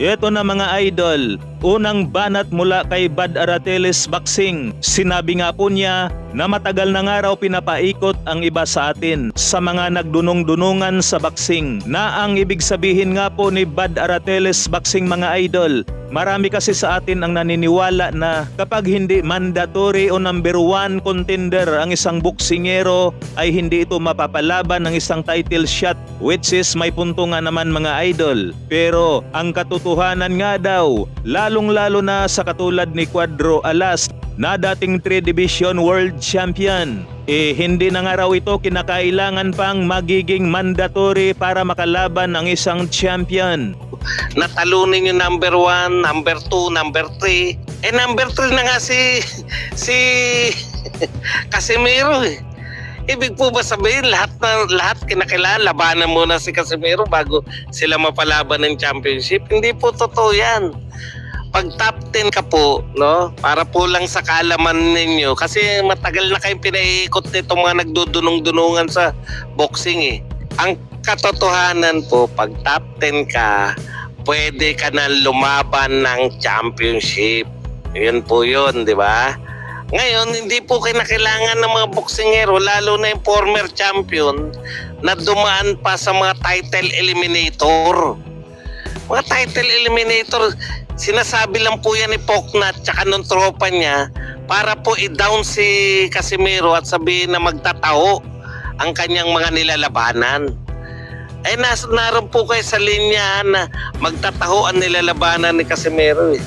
Ito na mga idol, unang banat mula kay Bud Arateles Boxing. Sinabi nga po niya na matagal na nga raw pinapaikot ang iba sa atin sa mga nagdunong-dunungan sa boxing. Na ang ibig sabihin nga po ni Bud Arateles Boxing mga idol, marami kasi sa atin ang naniniwala na kapag hindi mandatory o number 1 contender ang isang boksingero ay hindi ito mapapalaban ng isang title shot, which is may punto nga naman mga idol. Pero ang katotohanan nga daw, lalong-lalo na sa katulad ni Cuadro Alas na dating 3 Division World Champion, hindi na nga raw ito kinakailangan pang magiging mandatory para makalaban ang isang champion. Natalunin yung number 1, number 2, number 3. Number 3 na nga si Casimiro eh. Ibig po ba sabihin lahat kinakailangan labanan muna si Casimiro bago sila mapalaban ng championship? Hindi po totoo yan. Pag top 10 ka po, no, para po lang sa kaalaman ninyo, kasi matagal na kayong pinaiikot nitong mga nagdudunong-dunungan sa boxing eh. Ang katotohanan po, pag top 10 ka, pwede ka na lumaban ng championship. Yun po yun, di ba? Ngayon, hindi po kinakailangan ng mga boksingero, lalo na yung former champion, na dumaan pa sa mga title eliminator. Mga title eliminator, sinasabi lang po yan ni Poknat tsaka nung tropa niya para po i-down si Casimiro at sabihin na magtataho ang kanyang mga nilalabanan. Naroon po kayo sa linya na magtataho ang nilalabanan ni Casimiro eh.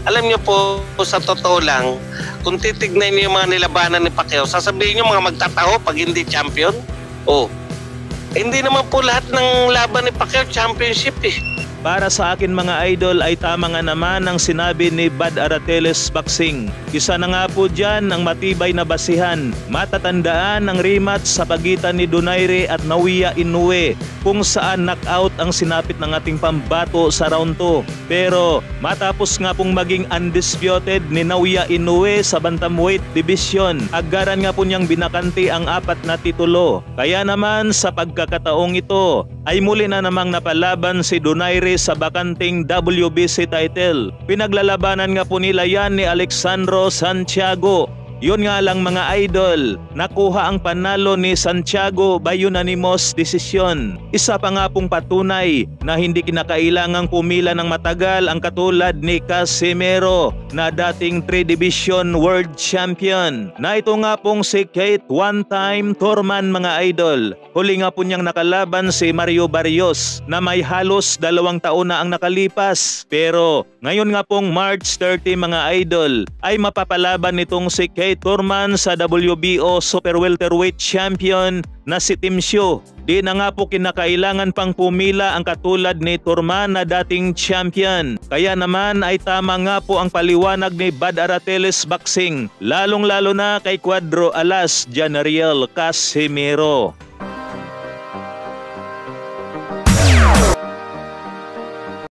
Alam niyo po, sa totoo lang, kung titignan niyo yung mga nilabanan ni Pacquiao, sasabihin niyo mga magtataho pag hindi champion? Hindi naman po lahat ng laban ni Pacquiao championship eh. Para sa akin mga idol ay tama nga naman ang sinabi ni Bud Arateles Boxing. Isa na nga po dyan ang matibay na basihan. Matatandaan ang rematch sa pagitan ni Donaire at Naoya Inoue kung saan knockout ang sinapit ng ating pambato sa round 2. Pero matapos nga pong maging undisputed ni Naoya Inoue sa bantamweight division, agaran nga po niyang binakanti ang 4 na titulo. Kaya naman sa pagkakataong ito ay muli na namang napalaban si Donaire sa bakanting WBC title. Pinaglalabanan nga po nila yan ni Alexandro Santiago. Yun nga lang mga idol, nakuha ang panalo ni Santiago by unanimous decision. Isa pa nga pong patunay na hindi kinakailangang pumila ng matagal ang katulad ni Casimiro na dating 3 Division World Champion. Na ito nga pong si Kate one-time Thurman mga idol. Huli nga po niyang nakalaban si Mario Barrios na may halos 2 taon na ang nakalipas. Pero ngayon nga pong March 30 mga idol ay mapapalaban nitong si Kate Thurman sa WBO Super Welterweight Champion na si Tim Shu. Di na nga po kinakailangan pang pumila ang katulad ni Thurman na dating champion. Kaya naman ay tama nga po ang paliwanag ni Bud Arateles Boxing, lalong-lalo na kay Cuadro Alas Janariel Casimiro.